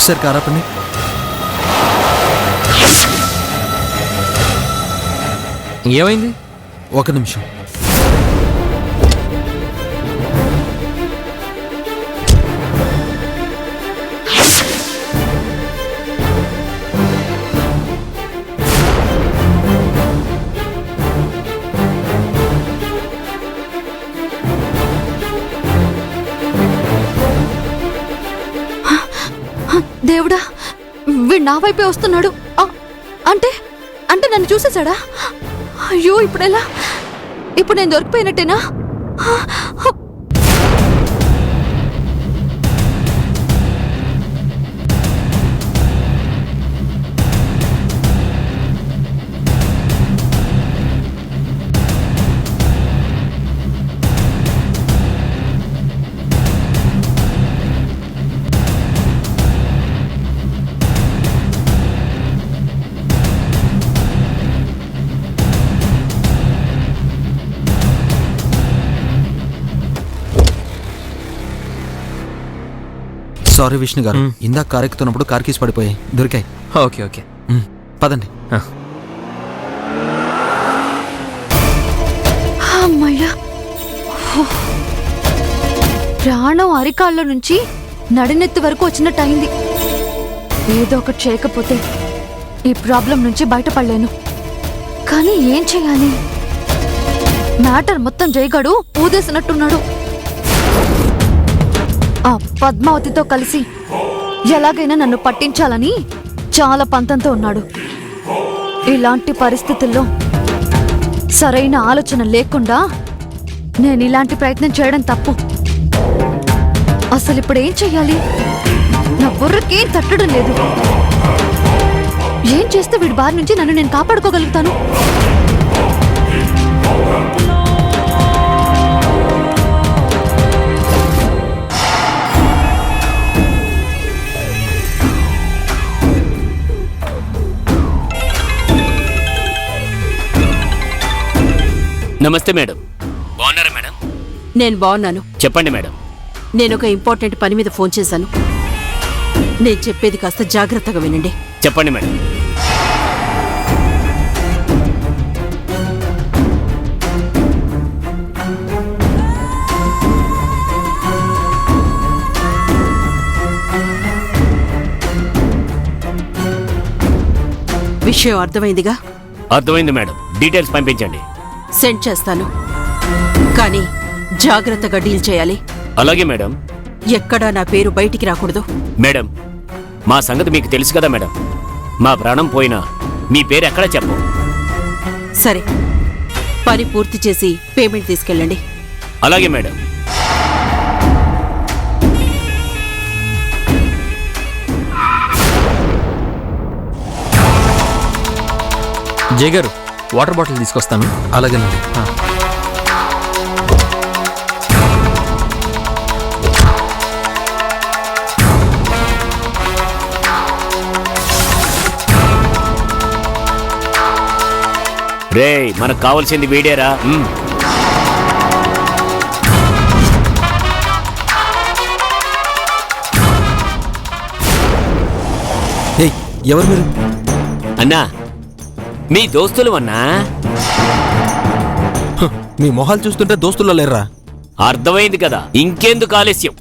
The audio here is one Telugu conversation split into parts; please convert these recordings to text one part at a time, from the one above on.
ఒకసారి కారాపండి. ఏమైంది? ఒక నిమిషం. దేవుడా, వీడు నా వైపే వస్తున్నాడు. అంటే అంటే నన్ను చూసేశాడా? అయ్యో, ఇప్పుడెలా? ఇప్పుడు నేను దొరికిపోయినట్టేనా? సారీ విష్ణు గారు, ఇందాక కార్ ఎక్కుతున్నప్పుడు కార్ కీస్ పడిపోయాయి, దొరికాయి. ఓకే ఓకే, పదండి. అమ్మయ్యా, ప్రాణం అరికాళ్ళ నుంచి నడినెత్తి వరకు వచ్చినట్టు అయింది. ఏదో ఒకటి చేయకపోతే ఈ ప్రాబ్లం నుంచి బయటపడలేను. కానీ ఏం చేయాలి? మ్యాటర్ మొత్తం జయగాడు ఊదేసినట్టున్నాడు. ఆ పద్మావతితో కలిసి ఎలాగైనా నన్ను పట్టించాలని చాలా పంతంతో ఉన్నాడు. ఇలాంటి పరిస్థితుల్లో సరైన ఆలోచన లేకుండా నేను ఇలాంటి ప్రయత్నం చేయడం తప్పు. అసలు ఇప్పుడు ఏం చెయ్యాలి? నా బుర్రకేం తట్టడం లేదు. ఏం చేస్తే వీడి బారి నుంచి నన్ను నేను కాపాడుకోగలుగుతాను? నమస్తే మేడం. బాగున్నారా మేడం? నేను బాగున్నాను. చెప్పండి మేడం. నేను ఒక ఇంపార్టెంట్ పని మీద ఫోన్ చేశాను. నేను చెప్పేది కాస్త జాగ్రత్తగా వినండి. చెప్పండి మేడం. విషయం అర్థమైందిగా? అర్థమైంది మేడం. డీటెయిల్స్ పంపించండి. సెండ్ చేస్తాను, కానీ జాగ్రత్తగా డీల్ చేయాలి. అలాగే మేడం. ఎక్కడా నా పేరు బయటికి రాకూడదు. మేడం, మా సంగతి మీకు తెలుసు కదా మేడం. మా ప్రాణం పోయినా మీ పేరు ఎక్కడా చెప్పు. సరే, పని పూర్తి చేసి పేమెంట్ తీసుకెళ్ళండి. అలాగే మేడం. జయ్ గారు, వాటర్ బాటిల్ తీసుకొస్తాను. అలాగేనండి. రేయ్, మనకు కావాల్సింది వీడేరా. ఎవరు మీరు? అన్నా, మీ దోస్తులు అన్నా. మీ మొహాలు చూస్తుంటే దోస్తుల్లో లేర్రా. అర్థమైంది కదా, ఇంకెందుకు ఆలస్యం?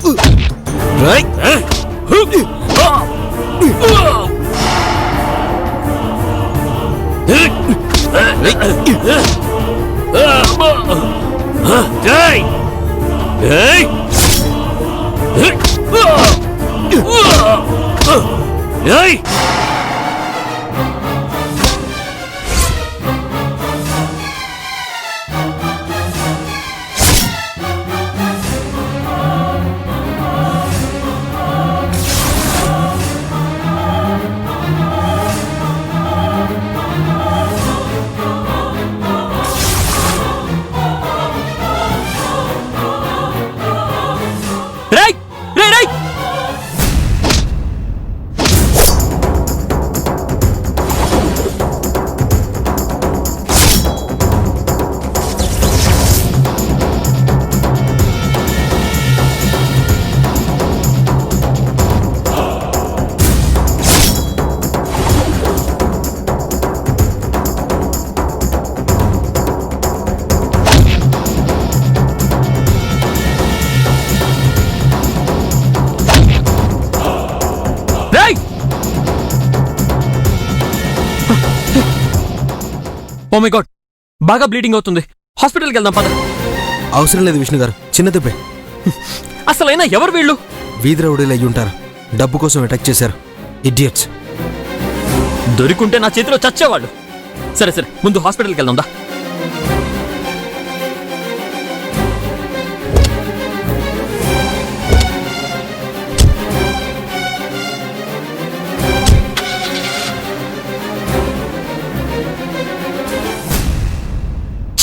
ఓ మై గాడ్, బాగా బ్లీడింగ్ అవుతుంది. హాస్పిటల్కి వెళ్దాం పద. అవసరం లేదు విష్ణు గారు, చిన్న దెబ్బే. అసలైనా ఎవరు వీళ్ళు? వీధి రౌడీలు అయ్యి ఉంటారు. డబ్బు కోసం అటాక్ చేశారు. ఇడియట్స్. దొరికుంటే నా చేతిలో చచ్చేవాళ్ళు. సరే సరే, ముందు హాస్పిటల్కి వెళ్దాం దా.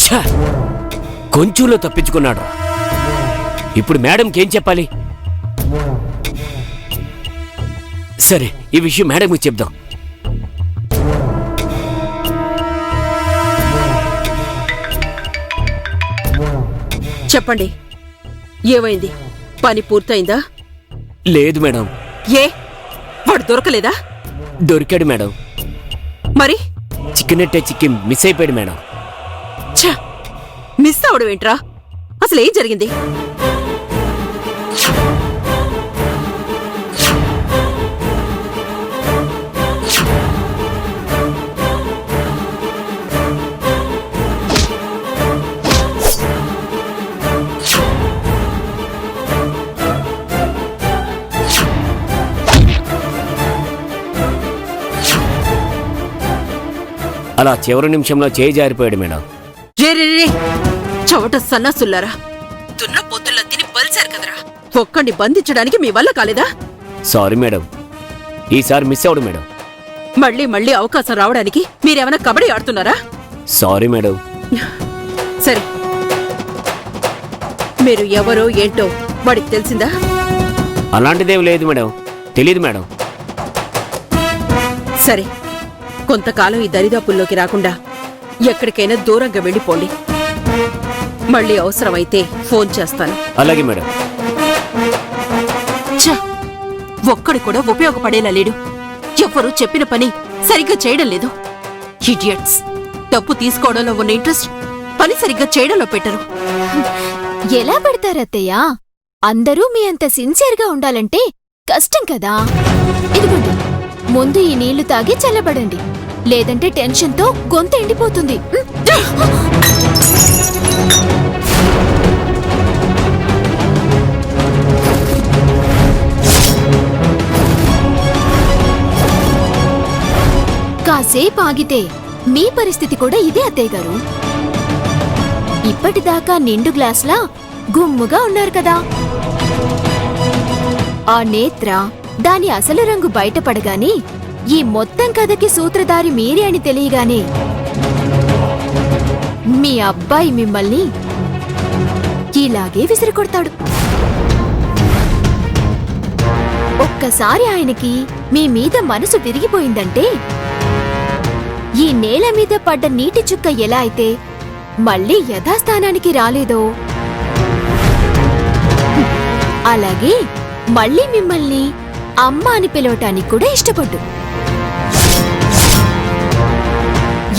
ఛ! కొంచెంలో తప్పించుకున్నాడు. ఇప్పుడు మేడంకి ఏం చెప్పాలి? సరే, ఈ విషయం మేడంకి చెప్దాం. చెప్పండి, ఏమైంది? పని పూర్తయిందా? లేదు మేడం. ఏ, వాడు దొరకలేదా? దొరికాడు మేడం. మరి చికెనెట్టే చిక్కి మిస్ అయిపోయాడు మేడం. ఛ! మిస్ అవడం ఏంట్రా? అసలు ఏం జరిగింది? అలా చివరి నిమిషంలో చేయి జారిపోయాడు మేడం. రే రే రే, చవట సన్నాసుల్లారా, దున్న పొత్తుల్లా తిని బలిశారు కదరా. ఒక్కడిని బంధించడానికి మీ వల్ల కాలేదా? సారీ మేడం, ఈసారి మిస్ అవడు మేడం. మళ్ళీ మళ్ళీ అవకాశం రావడానికి మీరేమైనా కబడ్డీ ఆడుతున్నారా? Sorry madam. సరే, మీరు ఎవరో ఏంటో వాడికి తెలిసిందా? అలాంటిదేం లేదు మేడం, తెలీదు మేడం. సరే, కొంతకాలం ఈ దరిదాపుల్లోకి రాకుండా ఎక్కడికైనా దూరంగా వెళ్ళిపోండి. మళ్ళీ అవసరమైతే ఫోన్ చేస్తాను. అలాగే మేడం. ఛ! ఒక్కడి కూడా ఉపయోగపడేలా లేడు. ఎవ్వరూ చెప్పిన పని సరిగ్గా చేయడం లేదు. ఇడియట్స్. తప్పు తీసుకోవడంలో ఉన్న ఇంట్రెస్ట్ పని సరిగ్గా చేయడంలో పెట్టరు. ఎలా పెడతారత్తయ్యా? అందరూ మీ అంత సిన్సియర్గా ఉండాలంటే కష్టం కదా. ఇదిగోండి, ముందు ఈ నీళ్లు తాగి చల్లబడండి, లేదంటే టెన్షన్తో గొంతు ఎండిపోతుంది. కాసేపు ఆగితే మీ పరిస్థితి కూడా ఇదే అత్తయ్య గారు. ఇప్పటిదాకా నిండు గ్లాస్లా గుమ్ముగా ఉన్నారు కదా. ఆ నేత్ర దాని అసలు రంగు బయటపడగాని ఈ మొత్తం కథకి సూత్రధారి మీరే అని తెలియగానే మీ అబ్బాయి మిమ్మల్ని ఇలాగే విసిరికొడతాడు. ఒక్కసారి ఆయనకి మీ మీద మనసు విరిగిపోయిందంటే ఈ నేల మీద పడ్డ నీటి చుక్క ఎలా అయితే మళ్ళీ యథాస్థానానికి రాలేదో అలాగే మళ్ళీ మిమ్మల్ని అమ్మ అని పిలవటానికి కూడా ఇష్టపడ్డు.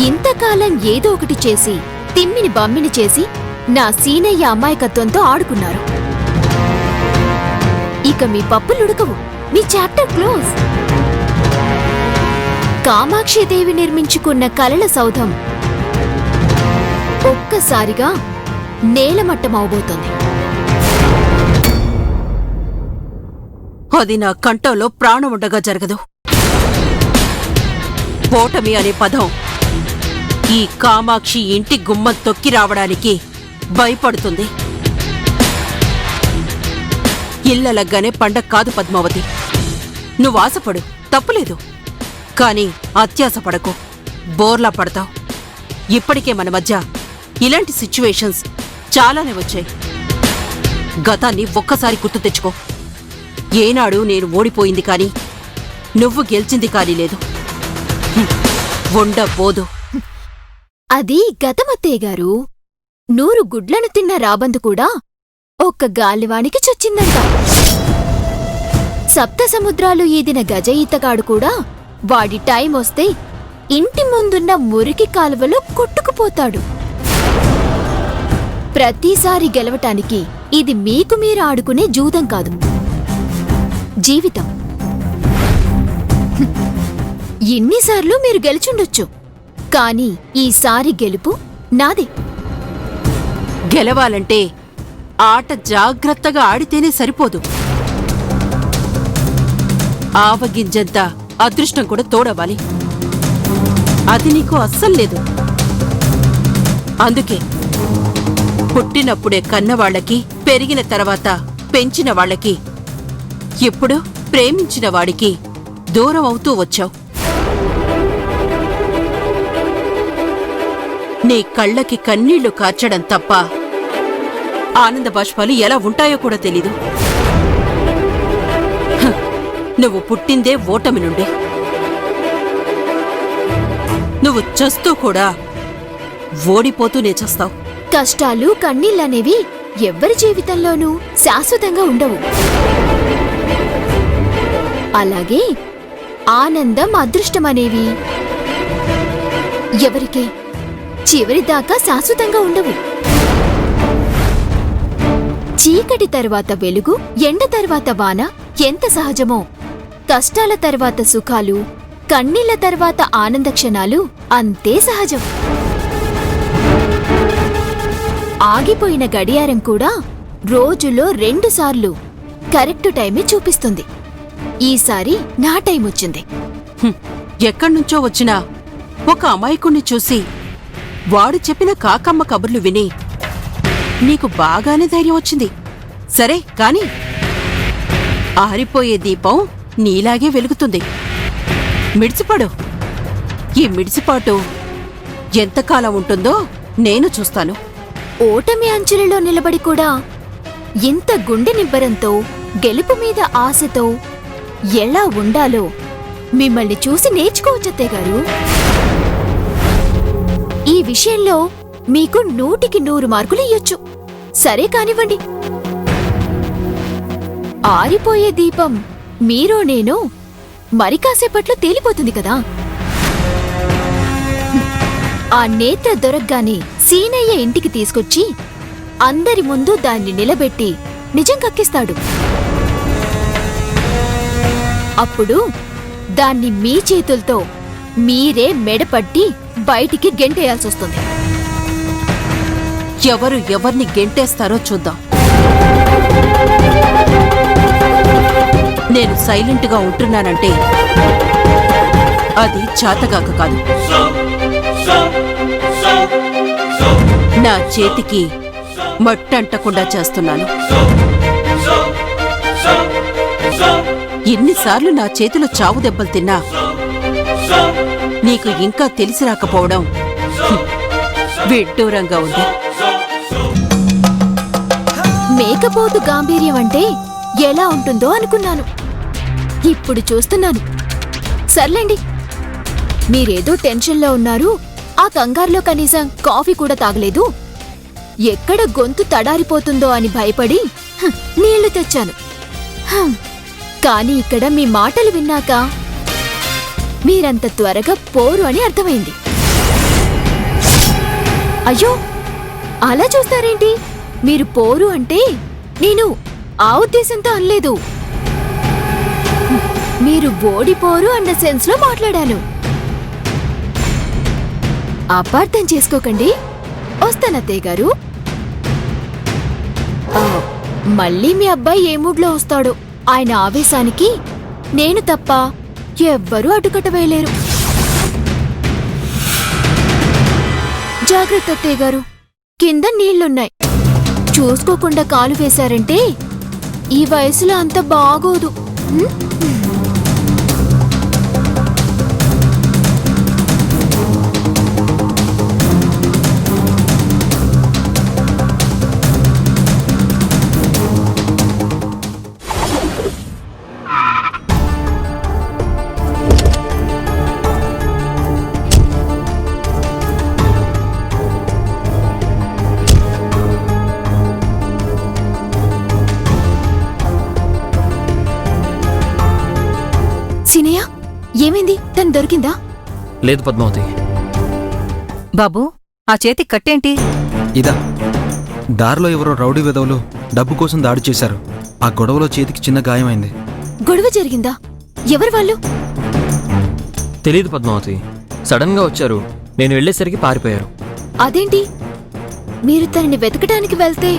ఇంతకాలం ఏదో ఒకటి చేసి తిమ్మిని బమ్మిని చేసి నా సీనయ్య అమాయకత్వంతో ఆడుకున్నారు. ఇక మీ పప్పులుడకవు. మీ చాప్టర్ క్లోజ్. కామాక్షిదేవి నిర్మించుకున్న కలల సౌధం ఒక్కసారిగా నేలమట్టమవబోతోంది. అది నా కంఠంలో ప్రాణం ఉండగా జరగదు. ఓటమి అనే పదం ఈ కామాక్షి ఇంటి గుమ్మం తొక్కి రావడానికి భయపడుతుంది. ఇళ్ళలగ్గానే పండగ కాదు పద్మావతి. నువ్వు ఆశపడు, తప్పులేదు. కాని అత్యాశపడకు, బోర్లా పడతావు. ఇప్పటికే మన మధ్య ఇలాంటి సిచ్యువేషన్స్ చాలానే వచ్చాయి. గతాన్ని ఒక్కసారి గుర్తు తెచ్చుకో. ఏనాడు నేను ఓడిపోయింది కాని నువ్వు గెలిచింది కాని లేదు. ఉండబోదు. అది గతమత్తయ్య గారు. 100 గుడ్లను తిన్న రాబందు కూడా ఒక్క గాలివానికి చొచ్చిందంట. సప్త సముద్రాలు ఈదిన గజ ఈతగాడు కూడా వాడి టైం వస్తే ఇంటి ముందున్న మురికి కాలువలో కొట్టుకుపోతాడు. ప్రతిసారి గెలవటానికి ఇది మీకు మీరు ఆడుకునే జూదం కాదు, జీవితం. ఎన్నిసార్లు మీరు గెలిచుండొచ్చు, కానీ ఈసారి గెలుపు నాదే. గెలవాలంటే ఆట జాగ్రత్తగా ఆడితేనే సరిపోదు, ఆవగింజంత అదృష్టం కూడా తోడవాలి. అది నీకు అస్సలు లేదు. అందుకే పుట్టినప్పుడే కన్నవాళ్లకి, పెరిగిన తర్వాత పెంచిన వాళ్ళకి, ఇప్పుడు ప్రేమించిన వాడికి దూరం అవుతూ వచ్చావు. నీ కళ్ళకి కన్నీళ్లు కార్చడం తప్ప ఆనంద బాష్పాలు ఎలా ఉంటాయో కూడా తెలీదు. హ, నువ్వు పుట్టిందే ఓటమి నుండి. నువ్వు చస్తూ కూడా ఓడిపోతూనే చస్తావు. కష్టాలు కన్నీళ్ళనేవి ఎవ్వరి జీవితంలోనూ శాశ్వతంగా ఉండవు. అలాగే ఆనందం, అదృష్టమనేవి ఎవరికి చివరిదాకా శాశ్వతంగా ఉండవు. చీకటి తరువాత వెలుగు, ఎండ తరువాత వాన ఎంత సహజమో, కష్టాల తర్వాత సుఖాలు, కన్నీళ్ల తర్వాత ఆనంద క్షణాలు అంతే సహజం. ఆగిపోయిన గడియారం కూడా రోజులో 2 సార్లు కరెక్టు టైమే చూపిస్తుంది. ఈసారి నా టైం వచ్చింది. హ్మ్, ఎక్కడ్నుంచో వచ్చినా ఒక అమాయకుణ్ణి చూసి వాడు చెప్పిన కాకమ్మ కబుర్లు విని నీకు బాగానే ధైర్యం వచ్చింది. సరే కాని ఆరిపోయే దీపం నీలాగే వెలుగుతుంది. మిడిసిపడు. ఈ మిడిసిపాటు ఎంతకాలం ఉంటుందో నేను చూస్తాను. ఓటమి అంచులలో నిలబడి కూడా ఇంత గుండె నిబ్బరంతో, గెలుపు మీద ఆశతో ఎలా ఉండాలో మిమ్మల్ని చూసి నేర్చుకోవచ్చత్తే గారు. ఈ విషయంలో మీకు 100కి 100 మార్కులు ఇయ్యొచ్చు. సరే కానివ్వండి. ఆరిపోయే దీపం మీరో నేనో మరి కాసేపట్లో తేలిపోతుంది కదా. ఆ నేత్ర దొరగ్గానే సీనయ్య ఇంటికి తీసుకొచ్చి అందరి ముందు దాన్ని నిలబెట్టి నిజం కక్కిస్తాడు. అప్పుడు దాన్ని మీ చేతులతో మీరే మెడపట్టి బయటికి గెంటేయాల్సొస్తుంది. ఎవరు ఎవర్ని గెంటేస్తారో చూద్దాం. నేను సైలెంట్గా ఉంటున్నానంటే అది చాతగాక కాదు. నా చేతికి మట్టంటకుండా చేస్తున్నాను. ఎన్నిసార్లు నా చేతిలో చావు దెబ్బలు తిన్నా నీకు ఇంకా తెలిసి రాకపోవడం విడ్డూరంగా ఉంది. మేకపోతు గాంభీర్యం అంటే ఎలా ఉంటుందో అనుకున్నాను. ఇప్పుడు చూస్తున్నాను. సర్లేండి, మీరేదో టెన్షన్లో ఉన్నారు. ఆ కంగారులో కనీసం కాఫీ కూడా తాగలేదు. ఎక్కడ గొంతు తడారిపోతుందో అని భయపడి నీళ్లు తెచ్చాను. కాని ఇక్కడ మీ మాటలు విన్నాక మీరంత త్వరగా పోరు అని అర్థమైంది. అయ్యో, అలా చూస్తారేంటి? మీరు పోరు అంటే నేను ఆ ఉద్దేశంతో అనలేదు. మీరు ఓడిపోరు అన్న సెన్స్లో మాట్లాడాను. అపార్థం చేసుకోకండి. వస్తానత్తయ్య గారు. మళ్ళీ మీ అబ్బాయి ఏ మూడ్లో వస్తాడో. ఆయన ఆవేశానికి నేను తప్ప ఎవ్వరూ అడ్డుకట్ట వేయలేరు. జాగ్రత్త అత్తయ్య గారు, కింద నీళ్లున్నాయి. చూసుకోకుండా కాలు వేశారంటే ఈ వయసులో అంత బాగోదు. సీనయ్య, ఏమైంది? తను దొరికిందా? లేదు పద్మావతి. బాబూ, ఆ చేతి కట్టేంటి? ఇదా, దారిలో ఎవరో రౌడీ విధవులు డబ్బు కోసం దాడి చేశారు. ఆ గొడవలో చేతికి చిన్న గాయమైంది. గొడవ జరిగిందా? ఎవరు వాళ్ళు? తెలీదు పద్మావతి. సడన్ గా వచ్చారు. నేను వెళ్ళేసరికి పారిపోయారు. అదేంటి మీరు తనని వెతకడానికి వెళ్తే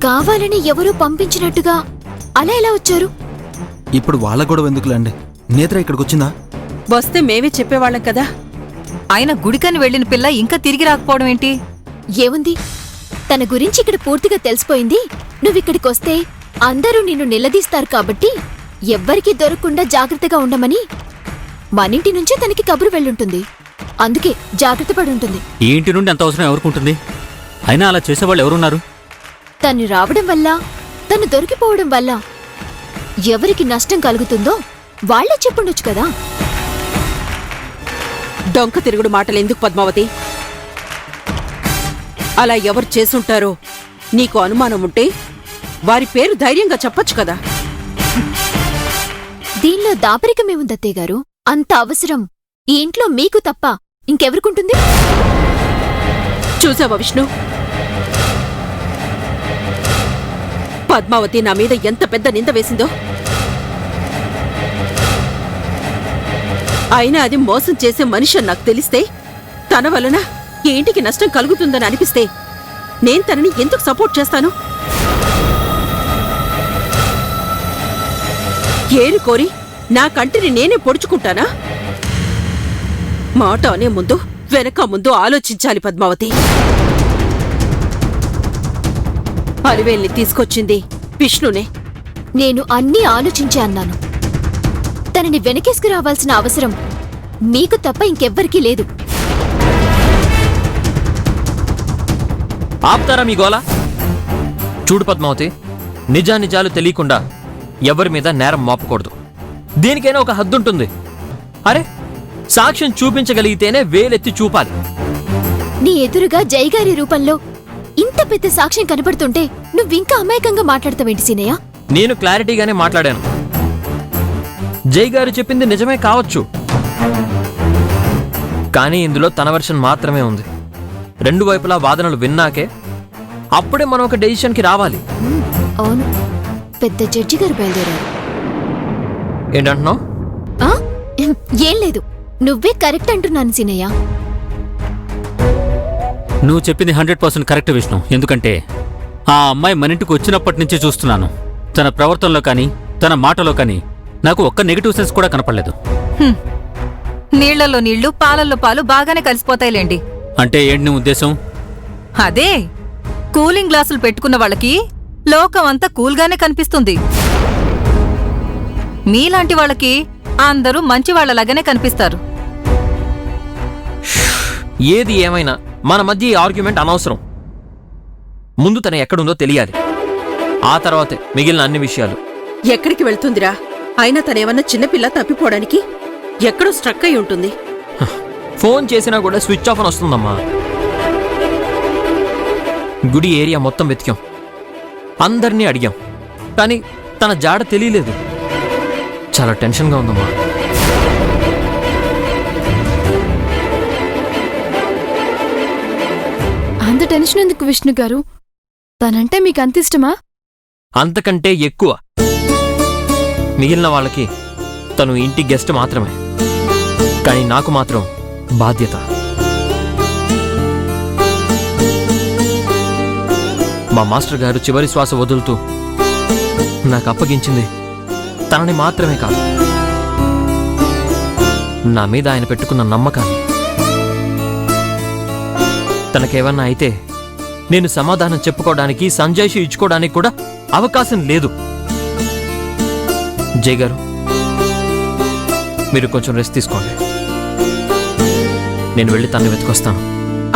కావాలని ఎవరో పంపించినట్టుగా అలా ఎలా వచ్చారు? ఇప్పుడు వాళ్ళ గొడవ ఎందుకులేండి. నేత్ర ఇక్కడికి వచ్చిందా? వస్తే మేమే చెప్పేవాళ్ళం కదా. ఆయన గుడికని వెళ్ళిన పిల్ల ఇంకా తిరిగి రాకపోవడం ఏంటి? ఏముంది, తన గురించి ఇక్కడ పూర్తిగా తెలిసిపోయింది. నువ్విక్కడికొస్తే అందరూ నిన్ను నిలదీస్తారు కాబట్టి ఎవ్వరికీ దొరకకుండా జాగ్రత్తగా ఉండమని మనింటి నుంచే తనకి కబురు వెళ్ళుంటుంది. అందుకే జాగ్రత్త పడుంటుంది. ఈ ఇంటి నుండి అంత అవసరం ఎవరికుంటుంది? అయినా అలా చేసేవాళ్ళు ఎవరున్నారు? తను రావడం వల్ల, తను దొరికిపోవడం వల్ల ఎవరికి నష్టం కలుగుతుందో వాళ్లే చెప్పుండొచ్చు కదా. డొంక తిరుగుడు మాటలెందుకు పద్మావతి? అలా ఎవరు చేసుంటారో నీకు అనుమానం ఉంటే వారి పేరు ధైర్యంగా చెప్పొచ్చు కదా. దీనిలో దాపరికమేముందత్తయ్య గారు? అంత అవసరం ఈ ఇంట్లో మీకు తప్ప ఇంకెవరికుంటుంది? చూసావా విష్ణు, పద్మావతి నా మీద ఎంత పెద్ద నింద వేసిందో. అయినా అది మోసం చేసే మనిషి అని నాకు తెలిస్తే, తన వలన ఈ ఇంటికి నష్టం కలుగుతుందని అనిపిస్తే నేను తనని ఎందుకు సపోర్ట్ చేస్తాను? ఏరి కోరి నా కంటిని నేనే పొడుచుకుంటానా? మాట అనే ముందు వెనక ముందు ఆలోచించాలి పద్మావతి. అలివేల్ని తీసుకొచ్చింది విష్ణునే. నేను అన్నీ ఆలోచించే అన్నాను. తనని వెనకేసుకురావాల్సిన అవసరం మీకు తప్ప ఇంకెవ్వరికీ లేదు. ఆపుతారా మీ గోల? చూడు పద్మావతి, నిజానిజాలు తెలియకుండా ఎవరి మీద నేరం మోపకూడదు. దీనికైనా ఒక హద్దుంటుంది. అరే, సాక్ష్యం చూపించగలిగితేనే వేలెత్తి చూపాలి. నీ ఎదురుగా జైగారి రూపంలో ఇంత పెద్ద సాక్ష్యం కనపడుతుంటే నువ్వింకా అమాయకంగా మాట్లాడతావేంటి సీనయ్య? నేను క్లారిటీగానే మాట్లాడాను. జై గారు చెప్పింది నిజమే కావచ్చు, కానీ ఇందులో తన వెర్షన్ మాత్రమే ఉంది. రెండు వైపులా వాదనలు విన్నాకే అప్పుడే మనం ఒక డెసిషన్కి రావాలి. అవును, పెద్ద జడ్జి గారు బయలుదేరారు. ఏంటంటున్నావు? ఆ? ఏం లేదు, నువ్వే కరెక్ట్ అంటున్నాను సీనయ్య. నువ్వు చెప్పింది 100% కరెక్ట్ విష్ణు. ఎందుకంటే ఆ అమ్మాయి మనింటికి వచ్చినప్పటి నుంచి చూస్తున్నాను. తన ప్రవర్తనలో కానీ తన మాటలో కానీ నాకు ఒక్క నెగిటివ్ సెన్స్ కూడా కనపడలేదు. నీళ్లలో నీళ్లు పాలల్లో పాలు బాగానే కలిసిపోతాయిలేండి. అంటే ఏంటి నీ ఉద్దేశం? అదే, కూలింగ్ గ్లాసులు పెట్టుకున్న వాళ్ళకి లోకం అంతా కూల్గానే కనిపిస్తుంది. మీలాంటి వాళ్ళకి అందరూ మంచివాళ్లలాగానే కనిపిస్తారు. ఏది ఏమైనా మన మధ్య ఈ ఆర్గ్యుమెంట్ అనవసరం. ముందు తన ఎక్కడుందో తెలియాలి, ఆ తర్వాతే మిగిలిన అన్ని విషయాలు. ఎక్కడికి వెళ్తుందిరా? అయినా తనేమన్నా చిన్నపిల్ల తప్పిపోవడానికి ఎక్కడో స్ట్రక్ అయి ఉంటుంది. ఫోన్ చేసినా కూడా స్విచ్ ఆఫ్ అని వస్తుందమ్మా. గుడి ఏరియా మొత్తం వెతికాం, అందరినీ అడిగాం, కానీ తన జాడ తెలియలేదు. చాలా టెన్షన్గా ఉందమ్మా. అంత టెన్షన్ ఎందుకు విష్ణు గారు? తనంటే మీకు అంత ఇష్టమా? అంతకంటే ఎక్కువ. మిగిలిన వాళ్ళకి తను ఇంటి గెస్ట్ మాత్రమే, కానీ నాకు మాత్రం బాధ్యత. మా మాస్టర్ గారు చివరి శ్వాస వదులుతూ నాకు అప్పగించింది తనని మాత్రమే కాదు, నా మీద ఆయన పెట్టుకున్న నమ్మకాన్ని. తనకేమన్నా అయితే నేను సమాధానం చెప్పుకోవడానికి, సంజాయిషి ఇచ్చుకోవడానికి కూడా అవకాశం లేదు. జై గారు, మీరు కొంచెం రెస్ట్ తీసుకోండి. నేను వెళ్ళి తన్ని వెతుకొస్తాను.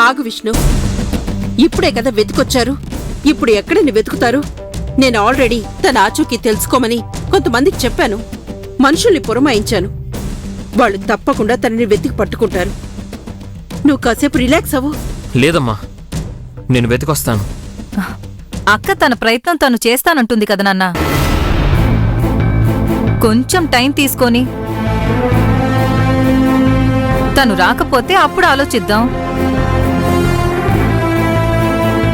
ఆగు విష్ణు, ఇప్పుడే కదా వెతుకొచ్చారు, ఇప్పుడు ఎక్కడిని వెతుకుతారు? నేను ఆల్రెడీ తన ఆచూకీ తెలుసుకోమని కొంతమందికి చెప్పాను. మనుషుల్ని పురమాయించాను. వాళ్ళు తప్పకుండా తనని వెతికి పట్టుకుంటారు. నువ్వు కాసేపు రిలాక్స్ అవ్వు. లేదమ్మా, నేను వెతికొస్తాను. అక్క తన ప్రయత్నం తను చేస్తానంటుంది కదా నాన్న. కొంచెం టైం తీసుకొని తను రాకపోతే అప్పుడు ఆలోచిద్దాం.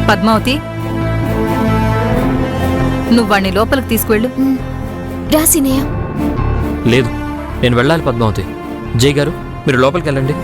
పద్మావతి, నువ్వు వాణ్ణి లోపలికి తీసుకువెళ్ళు. రా సీనయ్య. లేదు, నేను వెళ్ళాలి పద్మావతి. జై గారు, మీరు లోపలికి వెళ్ళండి.